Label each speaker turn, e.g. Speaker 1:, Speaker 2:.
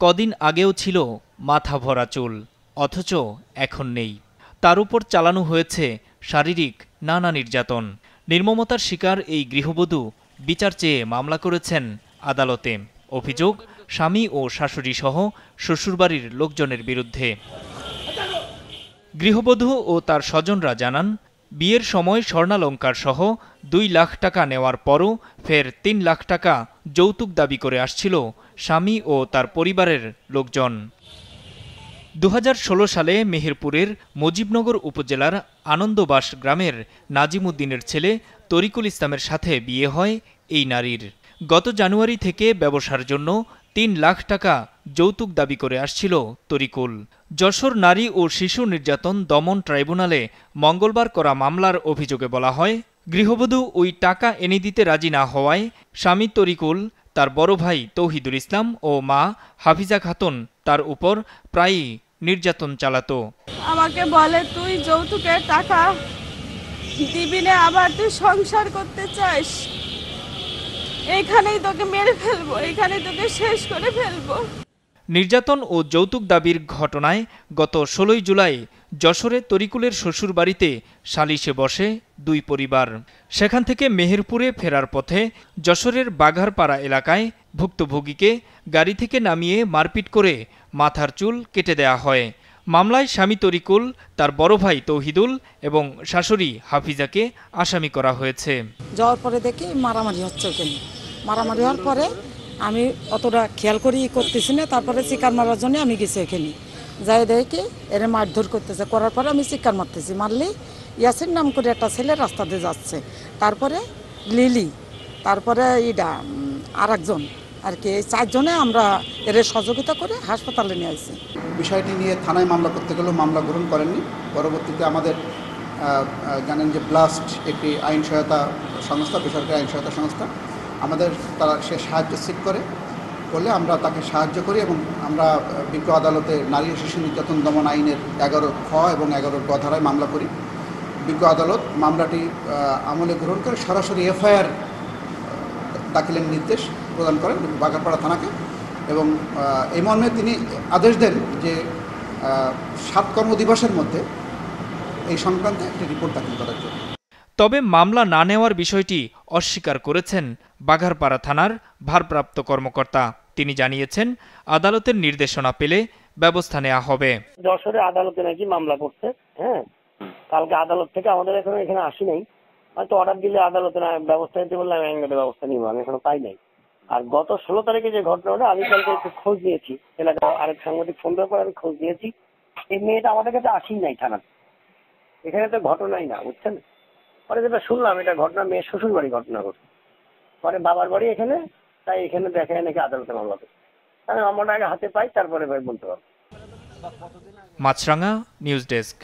Speaker 1: কদিন আগেও ছিল মাথা ভরা চুল, অথচ এখন নেই। তার উপর চালানো হয়েছে শারীরিক নানা নির্যাতন। নির্মমতার শিকার এই গৃহবধূ বিচার চেয়ে মামলা করেছেন আদালতে। অভিযোগ, স্বামী ও শাশুড়ি সহ শ্বশুরবাড়ির লোকজনের বিরুদ্ধে। গৃহবধূ ও তার স্বজনরা জানান, বিয়ের সময় স্বর্ণালংকার সহ ২ লাখ টাকা নেওয়ার পরও ফের ৩ লাখ টাকা যৌতুক দাবি করে আসছিল স্বামী ও তার পরিবারের লোকজন। ২০১৬ সালে মেহেরপুরের মুজিবনগর উপজেলার আনন্দবাস গ্রামের নাজিমুদ্দিনের ছেলে তরিকুল ইসলামের সাথে বিয়ে হয় এই নারীর। গত জানুয়ারি থেকে ব্যবসার জন্য ৩ লাখ টাকা যৌতুক দাবি করে আসছিল তরিকুল। যশোর নারী ও শিশু নির্যাতন দমন ট্রাইব্যুনালে মঙ্গলবার করা মামলার অভিযোগে বলা হয়, গৃহবধূ ওই টাকা এনে দিতে রাজি না হওয়ায় স্বামী তরিকুল, তার বড় ভাই তৌহিদুল ইসলাম ও মা হাফিজা খাতুন তার উপর প্রায়ই নির্যাতন চালাতো।
Speaker 2: আমাকে বলে, তুই যৌতুকের টাকা দিবি না, আবার তুই সংসার করতে চাস, এখানেই তোকে মেরে ফেলবো, এখানেই তোকে শেষ করে ফেলবো।
Speaker 1: নির্যাতন ও যৌতুক দাবির ঘটনায় গত ১৬ জুলাই যশোরে তরিকুলের শ্বশুর বাড়িতে সালিশে বসে দুই পরিবার। সেখান থেকে মেহেরপুরে ফেরার পথে যশোরের বাঘারপাড়া এলাকায় ভুক্তভোগীকে গাড়ি থেকে নামিয়ে মারপিট করে মাথার চুল কেটে দেয়া হয়। মামলায় স্বামী তরিকুল, তার বড় ভাই তৌহিদুল এবং শাশুড়ি হাফিজাকে আসামি করা হয়েছে।
Speaker 3: যাওয়ার পরে দেখি মারামারি হচ্ছে ওখানে। মারামারি হওয়ার পরে আমি অতটা খেয়াল করি করতেছি না, তারপরে চিৎকার মারার জন্য আমি গেছি ওখানে। যাই দেখি এর মারধর করতেছে, করার পরে আমি চিৎকার মারতেছি, মারলে ইয়াসিন নাম করে একটা ছেলে রাস্তা দিয়ে যাচ্ছে, তারপরে লিলি, তারপরে আর একজন আর কি, এই 4 জনে আমরা এর সহযোগিতা করে হাসপাতালে নিয়ে আসি।
Speaker 4: বিষয়টি নিয়ে থানায় মামলা করতে গেলেও মামলা গ্রহণ করেননি। পরবর্তীতে আমাদের জানেন যে ব্লাস্ট একটি আইন সহায়তা সংস্থা, বেসরকারি আইন সহায়তা সংস্থা, তারা সে সাহায্য সিক করলে আমরা তাকে সাহায্য করি এবং আমরা বিজ্ঞ আদালতে নারী ও শিশু নির্যাতন দমন আইনের 11 খ এবং 11 গ ধারায় মামলা করি। বিজ্ঞ আদালত মামলাটি আমলে গ্রহণ করে সরাসরি এফআইআর দাখিলের নির্দেশ প্রদান করেন বাঘারপাড়া থানাকে এবং এই মর্মে তিনি আদেশ দেন যে 7 কর্মদিবসের মধ্যে এই সংক্রান্তে একটি রিপোর্ট দাখিল করার জন্য।
Speaker 1: তবে মামলা না নেওয়ার বিষয়টি অস্বীকার করেছেন বাঘারপাড়া থানার ভারপ্রাপ্ত কর্মকর্তা। তিনি জানিয়েছেন, আদালতের নির্দেশনা পেলে ব্যবস্থা নেওয়া হবে।
Speaker 5: যশোরে আদালতে নাকি মামলা করছে, হ্যাঁ, কালকে আদালত থেকে আমাদের এখানে আসি নাই, হয়তো অর্ডার দিলে আদালতে ব্যবস্থা নিতে বললে আমি আইনগত ব্যবস্থা নিব, আমি এখনো পাই নাই। আর গত 16 তারিখে যে ঘটনাটা, আমি কালকে একটু খোঁজ নিয়েছি, এলাকা আরেক সাংবাদিক ফোন দেওয়ার পর আমি খোঁজ নিয়েছি, এই মেয়েটা আমাদের কাছে আসি নাই থানাতে, এখানে তো ঘটনাই না, বুঝছেন। পরে যেটা শুনলাম, এটা ঘটনা মেয়ের শ্বশুর বাড়ি ঘটনা ঘটছে, পরে বাবার বাড়ি এখানে, তাই এখানে দেখায় নাকি আদালতে মামলা করছে। আমি মামলাটা আগে হাতে পাই, তারপরে বলতে পারবো।
Speaker 1: মাছরাঙা নিউজ ডেস্ক।